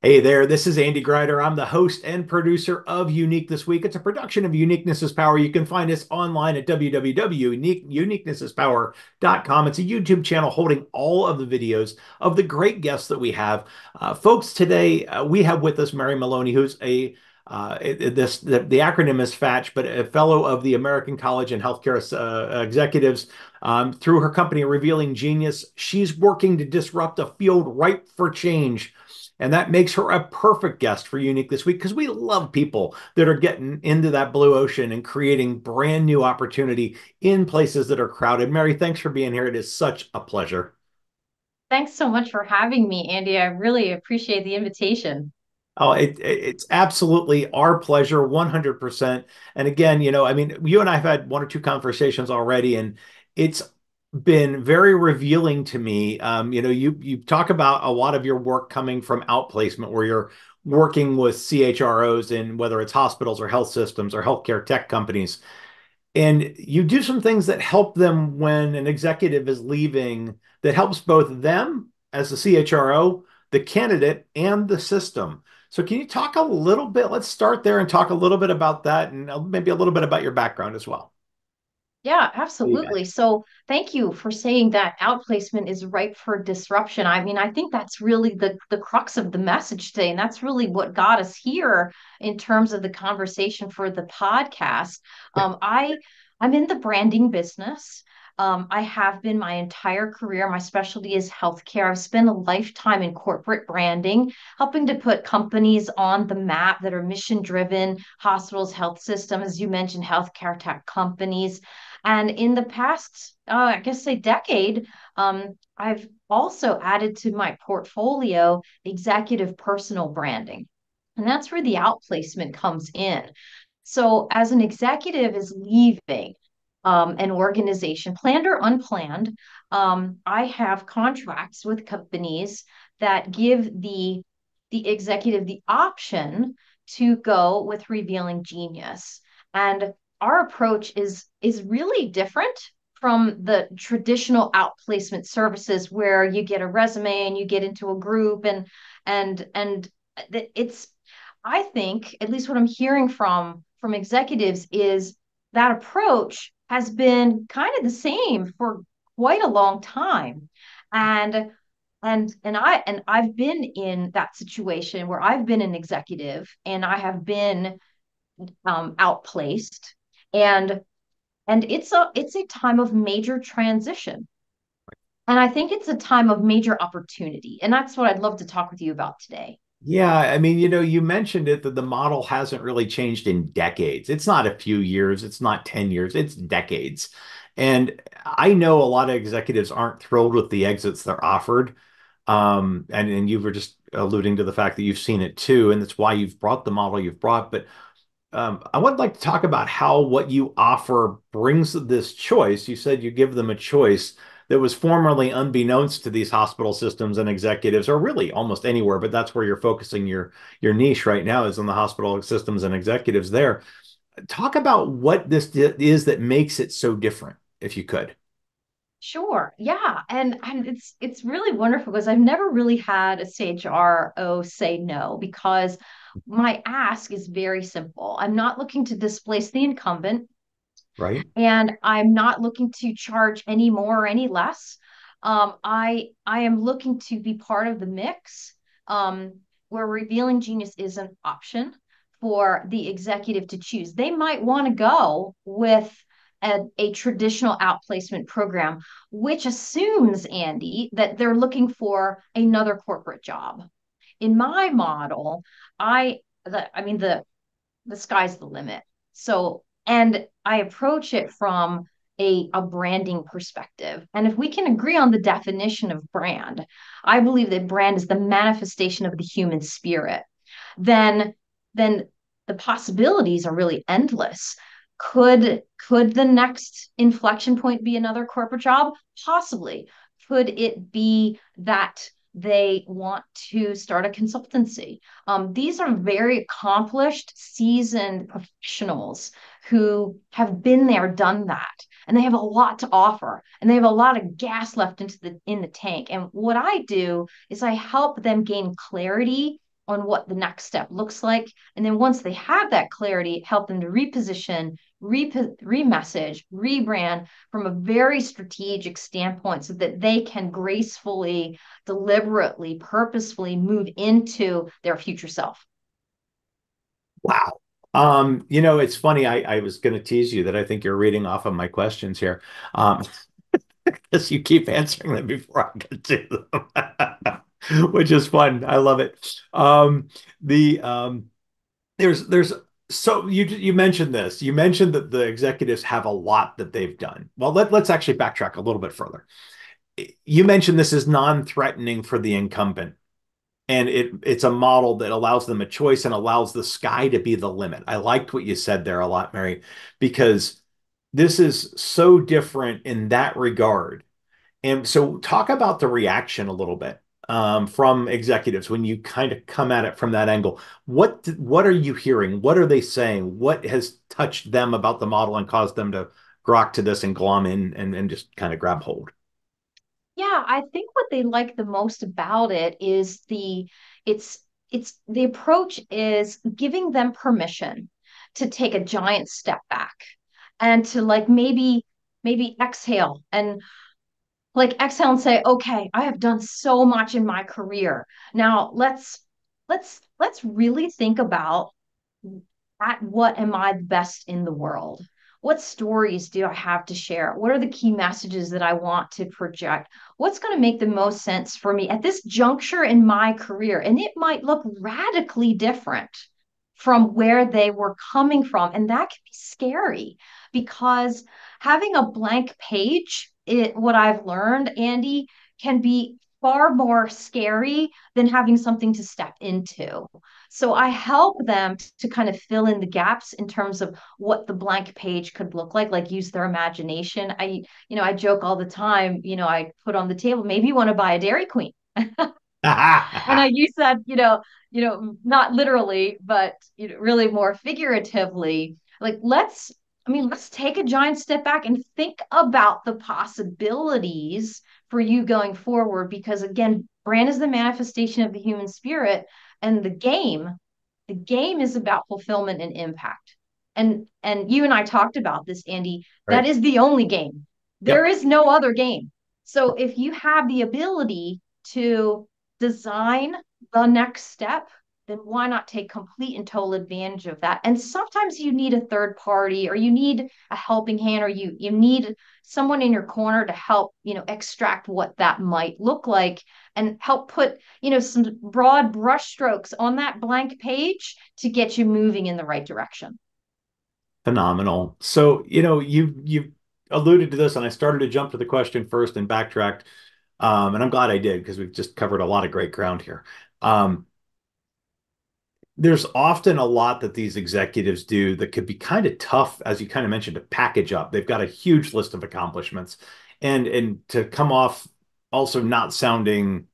Hey there, this is Andy Grider. I'm the host and producer of Unique This Week. It's a production of Uniqueness is Power. You can find us online at www.uniquenessispower.com. It's a YouTube channel holding all of the videos of the great guests that we have. Folks, today we have with us Mary Maloney, who's the acronym is FATCH, but a fellow of the American College and Healthcare Executives. Through her company, Revealing Genius, she's working to disrupt a field ripe for change. And that makes her a perfect guest for Unique This Week because we love people that are getting into that blue ocean and creating brand new opportunity in places that are crowded. Mary, thanks for being here. It is such a pleasure. Thanks so much for having me, Andy. I really appreciate the invitation. Oh, it's absolutely our pleasure, 100%. And again, I mean, you and I have had one or two conversations already, and it's been very revealing to me. You talk about a lot of your work coming from outplacement, where you're working with CHROs in whether it's hospitals or health systems or healthcare tech companies. And you do some things that help them when an executive is leaving, that helps both them as the CHRO, the candidate, and the system. So can you talk a little bit? Let's start there and talk a little bit about that and maybe a little bit about your background as well. Yeah, Yeah. absolutely. So thank you for saying that outplacement is ripe for disruption. I mean, I think that's really the crux of the message today, and that's really what got us here in terms of the conversation for the podcast. I'm in the branding business. I have been my entire career. My specialty is healthcare. I've spent a lifetime in corporate branding, helping to put companies on the map that are mission driven, hospitals, health systems, as you mentioned, healthcare tech companies. And in the past, I guess a decade, I've also added to my portfolio executive personal branding. And that's where the outplacement comes in. So, as an executive is leaving an organization, planned or unplanned, I have contracts with companies that give the executive the option to go with Revealing Genius. And our approach is really different from the traditional outplacement services where you get a resume and you get into a group and it's I think at least what I'm hearing from executives is that approach has been kind of the same for quite a long time. And I've been in that situation where I've been an executive and I have been outplaced, and it's a time of major transition, and I think it's a time of major opportunity, and that's what I'd love to talk with you about today. Yeah, I mean, you mentioned it that the model hasn't really changed in decades. It's not a few years, it's not 10 years, it's decades. And I know a lot of executives aren't thrilled with the exits they're offered. And you were just alluding to the fact that you've seen it too, and that's why you've brought the model you've brought. But I would like to talk about how what you offer brings this choice. You said you give them a choice that was formerly unbeknownst to these hospital systems and executives, or really almost anywhere, but that's where you're focusing your niche right now is on the hospital systems and executives there. Talk about what this is that makes it so different, if you could. Sure. Yeah. And it's really wonderful because I've never really had a CHRO say no because my ask is very simple. I'm not looking to displace the incumbent, Right? and I'm not looking to charge any more or any less. I am looking to be part of the mix, where Revealing Genius is an option for the executive to choose. They might want to go with a traditional outplacement program, which assumes, Andy, that they're looking for another corporate job. In my model, I mean the sky's the limit. So, and I approach it from a branding perspective. And if we can agree on the definition of brand, I believe that brand is the manifestation of the human spirit. Then, then the possibilities are really endless. Could the next inflection point be another corporate job? Possibly. Could it be that they want to start a consultancy? These are very accomplished, seasoned professionals who have been there, done that, and they have a lot to offer, and they have a lot of gas left in the tank. And what I do is I help them gain clarity on what the next step looks like. And then once they have that clarity, help them to reposition, remessage, rebrand from a very strategic standpoint so that they can gracefully, deliberately, purposefully move into their future self. Wow. It's funny. I was going to tease you that I think you're reading off of my questions here. Because you keep answering them before I get to them, which is fun. I love it. The there's so you mentioned this. You mentioned that the executives have a lot that they've done. Well, let's actually backtrack a little bit further. You mentioned this is non-threatening for the incumbent, and it's a model that allows them a choice and allows the sky to be the limit. I liked what you said there a lot, Mary, because this is so different in that regard. And so, talk about the reaction a little bit from executives when you kind of come at it from that angle. What are you hearing? What are they saying? What has touched them about the model and caused them to grok to this and glom in and just kind of grab hold? Yeah, I think what they like the most about it is it's the approach is giving them permission to take a giant step back and to like maybe exhale and like exhale and say, okay, I have done so much in my career. Now let's really think about at what am I best in the world? What stories do I have to share? What are the key messages that I want to project? What's going to make the most sense for me at this juncture in my career? And it might look radically different from where they were coming from. And that can be scary because having a blank page, what I've learned, Andy, can be far more scary than having something to step into. So I help them to kind of fill in the gaps in terms of what the blank page could look like use their imagination. I joke all the time, I put on the table, maybe you want to buy a Dairy Queen. And I use that, not literally, but really more figuratively. Like let's take a giant step back and think about the possibilities for you going forward. Because again, brand is the manifestation of the human spirit, and the game is about fulfillment and impact. And you and I talked about this, Andy. That Right. is the only game. There Yep. is no other game. So if you have the ability to design the next step, then why not take complete and total advantage of that? And sometimes you need a third party, or you need a helping hand, or you need someone in your corner to help, extract what that might look like and help put, some broad brushstrokes on that blank page to get you moving in the right direction. Phenomenal. So, you alluded to this, and I started to jump to the question first and backtracked. And I'm glad I did because we've just covered a lot of great ground here. Um, there's often a lot that these executives do that could be kind of tough, as you kind of mentioned, to package up. They've got a huge list of accomplishments, and to come off also not sounding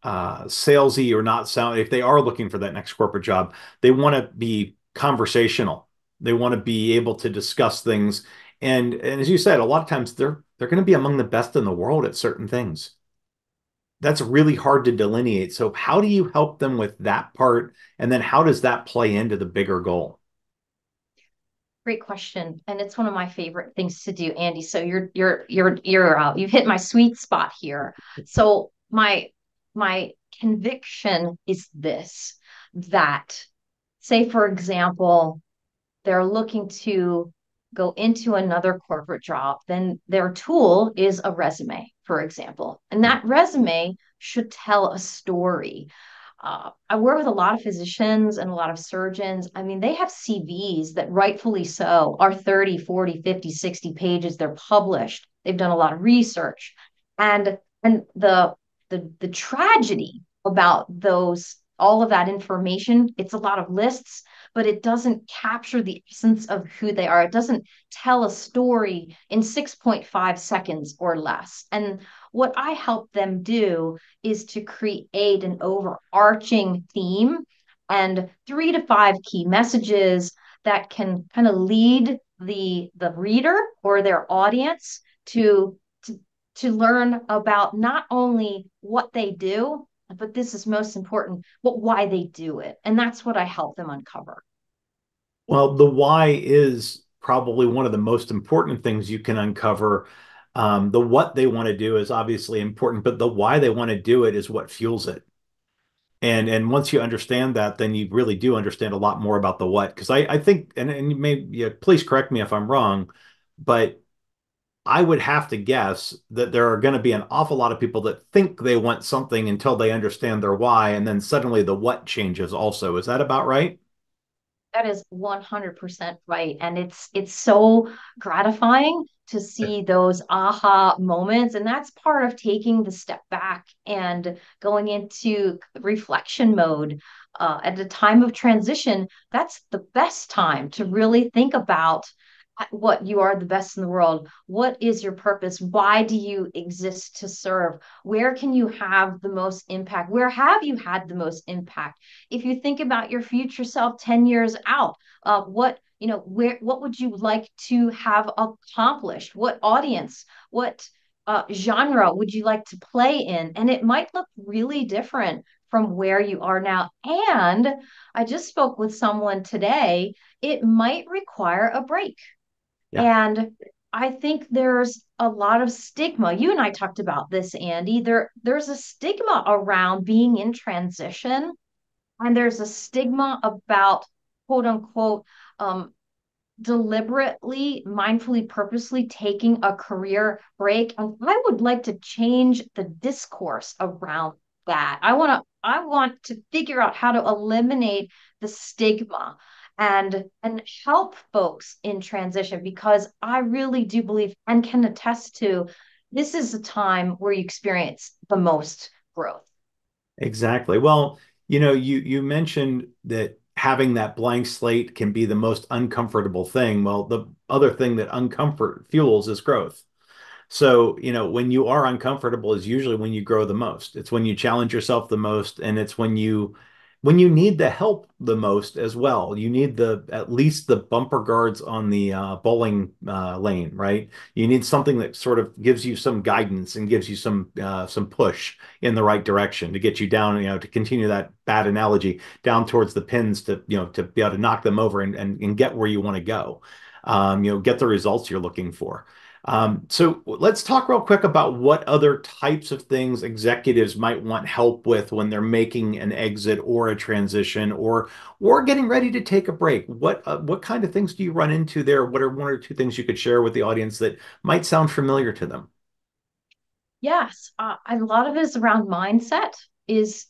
salesy or not sound if they are looking for that next corporate job, they want to be conversational. They want to be able to discuss things. And as you said, a lot of times they're going to be among the best in the world at certain things. That's really hard to delineate. So how do you help them with that part? And then how does that play into the bigger goal? Great question, and it's one of my favorite things to do, Andy. So you've hit my sweet spot here. So my conviction is this, that say for example they're looking to go into another corporate job, then their tool is a resume, for example. And that resume should tell a story. I work with a lot of physicians and a lot of surgeons. I mean, they have CVs that rightfully so are 30, 40, 50, 60 pages. They're published. They've done a lot of research. And the tragedy about those all of that information, it's a lot of lists, but it doesn't capture the essence of who they are. It doesn't tell a story in 6.5 seconds or less. And what I help them do is to create an overarching theme and 3 to 5 key messages that can kind of lead the reader or their audience to learn about not only what they do, but this is most important, but why they do it. And that's what I help them uncover. Well, the why is probably one of the most important things you can uncover. The what they want to do is obviously important, but the why they want to do it is what fuels it. And once you understand that, then you really do understand a lot more about the what. Because I think, and you may, yeah, please correct me if I'm wrong, but I would have to guess that there are going to be an awful lot of people that think they want something until they understand their why, and then suddenly the what changes also. Is that about right? That is 100% right. And it's so gratifying to see those aha moments. And that's part of taking the step back and going into reflection mode. At the time of transition, that's the best time to really think about what you are the best in the world. What is your purpose? Why do you exist to serve? Where can you have the most impact? Where have you had the most impact? If you think about your future self 10 years out, what would you like to have accomplished? What audience, what genre would you like to play in? And it might look really different from where you are now. And I just spoke with someone today. It might require a break. Yeah. And I think there's a lot of stigma. You and I talked about this, Andy. There's a stigma around being in transition, and there's a stigma about quote unquote deliberately, mindfully, purposely taking a career break. And I would like to change the discourse around that. I want to figure out how to eliminate the stigma and help folks in transition because I really do believe and can attest to this is a time where you experience the most growth. Exactly. Well, you mentioned that having that blank slate can be the most uncomfortable thing. Well, the other thing that uncomfort fuels is growth. So, when you are uncomfortable is usually when you grow the most. It's when you challenge yourself the most, and it's when you need the help the most as well. You need the at least the bumper guards on the bowling lane, right? You need something that sort of gives you some guidance and gives you some push in the right direction to get you down, to continue that bad analogy down towards the pins to be able to knock them over and get where you want to go. Get the results you're looking for. So let's talk real quick about what other types of things executives might want help with when they're making an exit or a transition or getting ready to take a break. What kind of things do you run into there? What are one or two things you could share with the audience that might sound familiar to them? Yes, a lot of it is around mindset. Is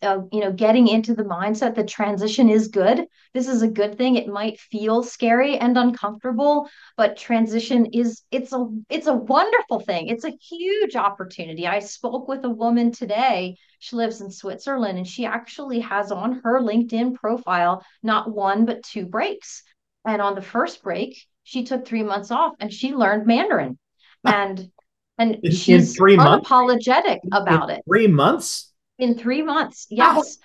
getting into the mindset that transition is good. This is a good thing. It might feel scary and uncomfortable, but transition is it's a wonderful thing. It's a huge opportunity. I spoke with a woman today. She lives in Switzerland, and she actually has on her LinkedIn profile not one but two breaks. And on the first break, she took 3 months off and she learned Mandarin. And and In she's 3 months? unapologetic In about it. 3 months? In 3 months, Wow. yes,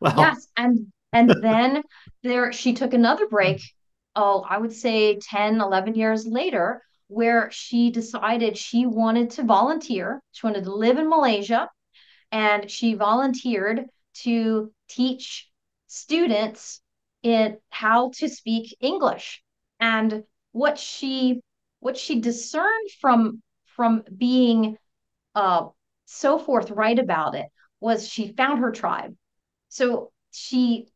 Well, yes. And then there she took another break, oh, I would say 10, 11 years later, where she decided she wanted to volunteer. She wanted to live in Malaysia, and she volunteered to teach students in how to speak English. And what she what she discerned from being uh, so forthright about it was she found her tribe. So she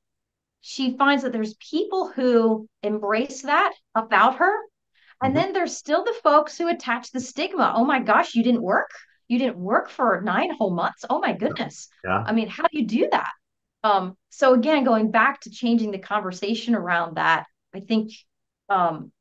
finds that there's people who embrace that about her, and mhm, then there's still the folks who attach the stigma. Oh my gosh, you didn't work? You didn't work for 9 whole months? Oh my goodness. yeah. I mean, how do you do that? So again, going back to changing the conversation around that, I think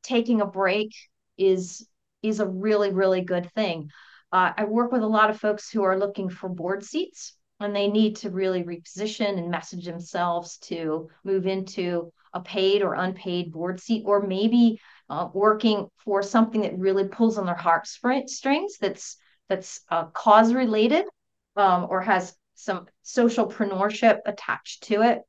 taking a break is is a really, really good thing. I work with a lot of folks who are looking for board seats and they need to really reposition and message themselves to move into a paid or unpaid board seat, or maybe working for something that really pulls on their strings that's cause related or has some socialpreneurship attached to it.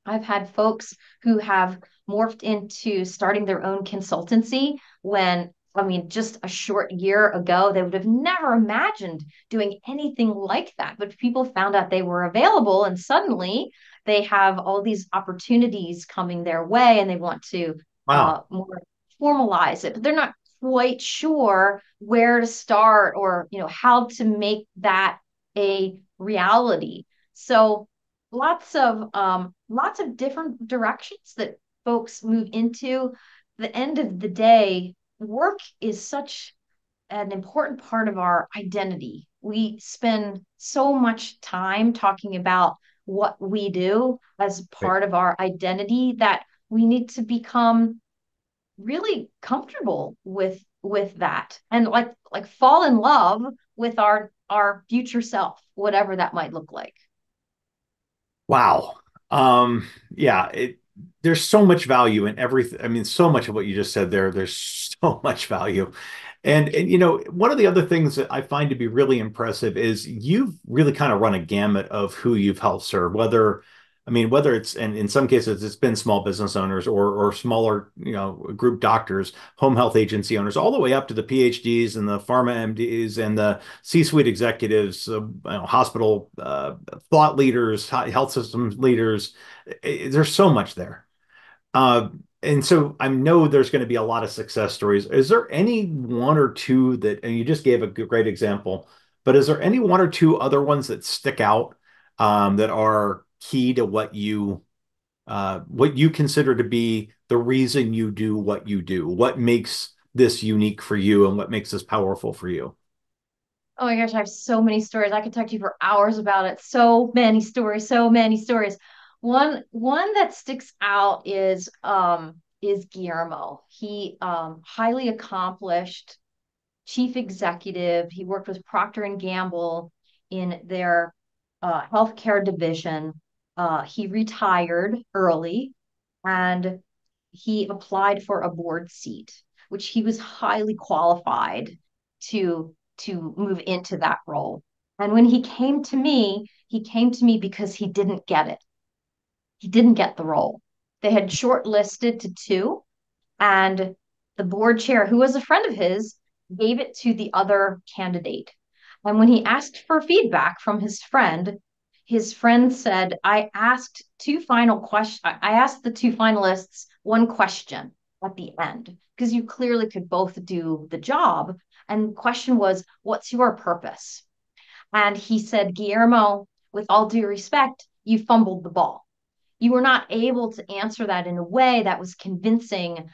I've had folks who have morphed into starting their own consultancy when I mean, just a short year ago, they would have never imagined doing anything like that. But people found out they were available, and suddenly they have all these opportunities coming their way, and they want to Wow. more formalize it. But they're not quite sure where to start or how to make that a reality. So lots of different directions that folks move into. The end of the day, work is such an important part of our identity. We spend so much time talking about what we do as part of our identity that we need to become really comfortable with that and like fall in love with our future self, whatever that might look like. Wow. Yeah, there's so much value in everything. I mean, so much of what you just said there, there's so much value. And one of the other things that I find to be really impressive is you've really kind of run a gamut of who you've helped serve, whether it's, and in some cases it's been small business owners or smaller, group doctors, home health agency owners, all the way up to the PhDs and the pharma MDs and the C-suite executives, hospital thought leaders, health system leaders. There's so much there. Uh, and so I know there's going to be a lot of success stories. Is there any one or two that, and you just gave a great example, but is there any one or two other ones that stick out that are key to what you consider to be the reason you do what you do? What makes this unique for you and what makes this powerful for you? Oh my gosh, I have so many stories. I could talk to you for hours about it. So many stories, so many stories. One that sticks out is Guillermo. He highly accomplished chief executive. He worked with Procter and Gamble in their healthcare division. He retired early and he applied for a board seat, which he was highly qualified to move into that role. And when he came to me because he didn't get it. He didn't get the role. They had shortlisted to two, and the board chair, who was a friend of gave it to the other candidate. And when he asked for feedback from his friend said, I asked the two finalists one question at the end, because you clearly could both do the job. And the question was, what's your purpose? And he said, Guillermo, with all due respect, you fumbled the ball. You were not able to answer that in a way that was convincing.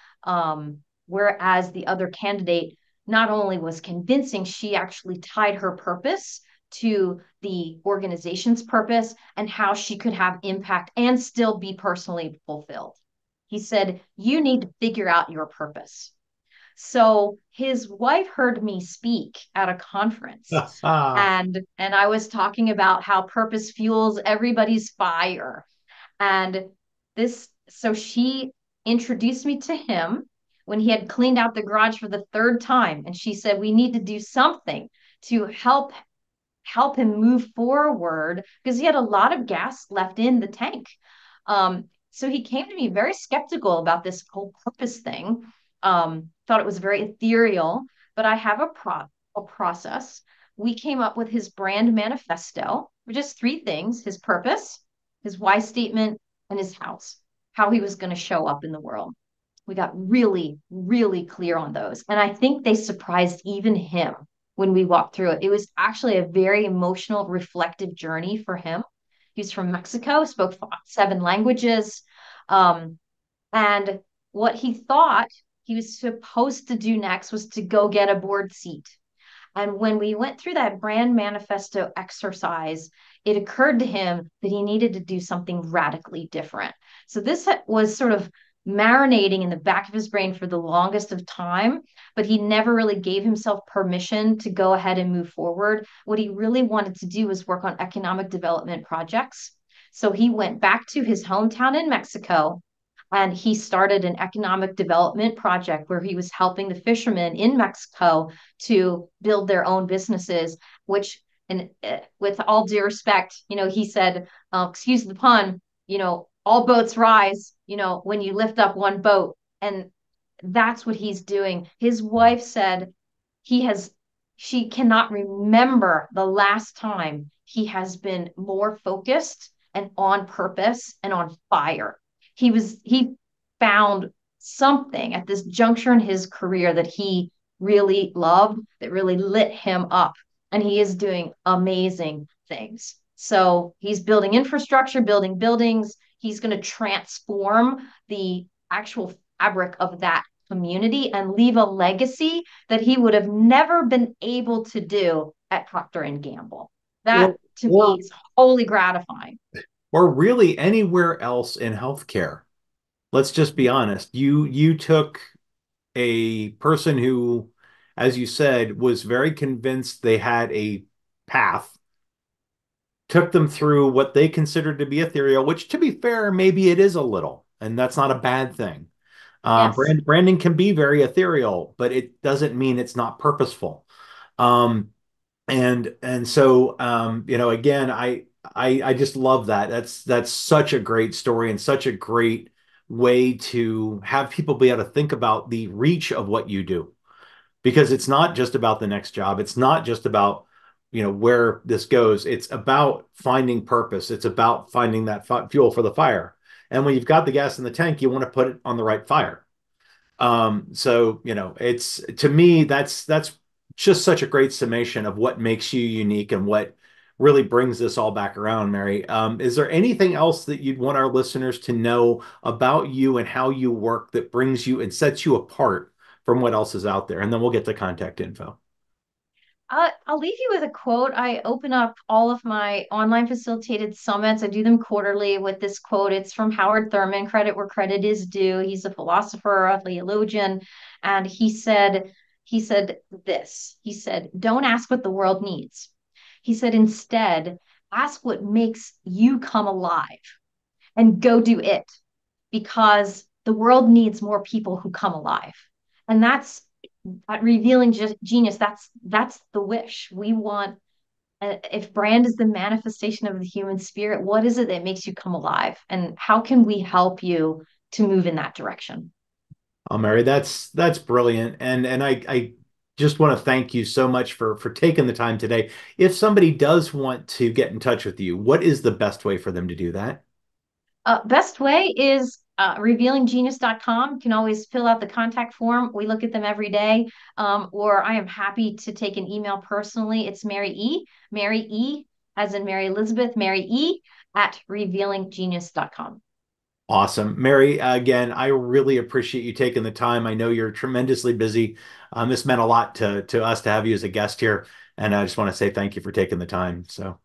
Whereas the other candidate not only was convincing, she actually tied her purpose to the organization's purpose and how she could have impact and still be personally fulfilled. He said, you need to figure out your purpose. So his wife heard me speak at a conference and I was talking about how purpose fuels everybody's fire. And so she introduced me to him when he had cleaned out the garage for the third time. And she said, we need to do something to help him move forward because he had a lot of gas left in the tank. So he came to me very skeptical about this whole purpose thing. Thought it was very ethereal, but I have a process. We came up with his brand manifesto, which is three things: his purpose, his why statement, and his house, how he was going to show up in the world. We got really, really clear on those. And I think they surprised even him when we walked through it. It was actually a very emotional, reflective journey for him. He's from Mexico, spoke seven languages. Um, and what he thought he was supposed to do next was to go get a board seat. And when we went through that brand manifesto exercise, it occurred to him that he needed to do something radically different. So this was sort of marinating in the back of his brain for the longest of time, but he never really gave himself permission to go ahead and move forward. What he really wanted to do was work on economic development projects. So he went back to his hometown in Mexico and he started an economic development project where he was helping the fishermen in Mexico to build their own businesses, which, and with all due respect, he said, excuse the pun, all boats rise, when you lift up one boat. And that's what he's doing. His wife said he has, she cannot remember the last time he has been more focused and on purpose and on fire. He found something at this juncture in his career that he really loved, that really lit him up. And he is doing amazing things. So he's building infrastructure, building buildings. He's going to transform the actual fabric of that community and leave a legacy that he would have never been able to do at Procter and Gamble. That or to me or is wholly gratifying. or really anywhere else in healthcare. Let's just be honest. You took a person who, as you said, was very convinced they had a path, took them through what they considered to be ethereal, which to be fair, maybe it is a little, and that's not a bad thing. Yes. Branding can be very ethereal, but it doesn't mean it's not purposeful. Um, and so again, I just love that. That's such a great story and such a great way to have people be able to think about the reach of what you do, because it's not just about the next job. It's not just about where this goes. It's about finding purpose. It's about finding that fuel for the fire. And when you've got the gas in the tank, you want to put it on the right fire. So it's, to me, that's just such a great summation of what makes you unique and what really brings this all back around, Mary. Is there anything else that you'd want our listeners to know about you and how you work that brings you and sets you apart from what else is out there? And then we'll get to contact info. I'll leave you with a quote. I open up all of my online facilitated summits. I do them quarterly with this quote. It's from Howard Thurman, credit where credit is due. He's a philosopher, a theologian, and he said this. He said, "Don't ask what the world needs." He said, "Instead, ask what makes you come alive and go do it because the world needs more people who come alive." And that's at revealing genius. That's the wish we want. If brand is the manifestation of the human spirit, what is it that makes you come alive, and how can we help you to move in that direction? Oh, Mary, that's brilliant. And I just want to thank you so much for taking the time today. If somebody does want to get in touch with you, what is the best way for them to do that? Best way is revealinggenius.com. You can always fill out the contact form. We look at them every day. Or I am happy to take an email personally. It's Mary E, as in Mary Elizabeth, Mary E at revealinggenius.com. Awesome. Mary, again, I really appreciate you taking the time. I know you're tremendously busy. This meant a lot to us to have you as a guest here. And I just want to say thank you for taking the time. So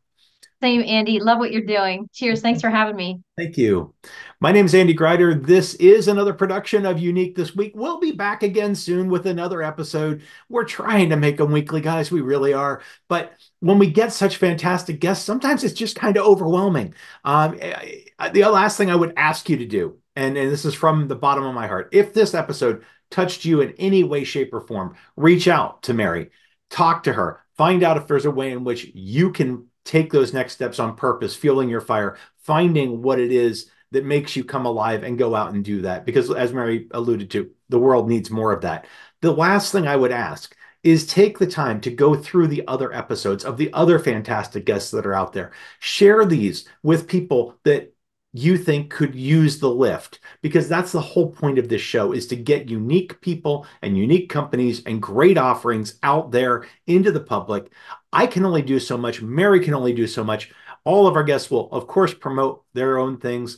Same, Andy. Love what you're doing. Cheers. Thanks for having me. thank you. My name is Andy Grider. This is another production of Unique This Week. We'll be back again soon with another episode. We're trying to make them weekly, guys. We really are. But when we get such fantastic guests, sometimes it's just kind of overwhelming. The last thing I would ask you to do, and this is from the bottom of my heart, if this episode touched you in any way, shape, or form, reach out to Mary, talk to her, find out if there's a way in which you can take those next steps on purpose, fueling your fire, finding what it is that makes you come alive and go out and do that. Because as Mary alluded to, the world needs more of that. The last thing I would ask is take the time to go through the other episodes of the other fantastic guests that are out there. Share these with people that you think could use the lift, because that's the whole point of this show, is to get unique people and unique companies and great offerings out there into the public. I can only do so much. Mary can only do so much. All of our guests will, of course, promote their own things,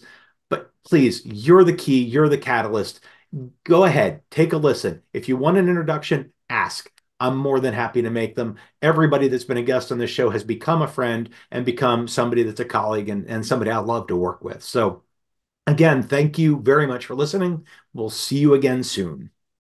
but please, you're the key, you're the catalyst. Go ahead, take a listen. If you want an introduction, ask. I'm more than happy to make them. Everybody that's been a guest on this show has become a friend and become somebody that's a colleague and somebody I love to work with. So, again, thank you very much for listening. We'll see you again soon.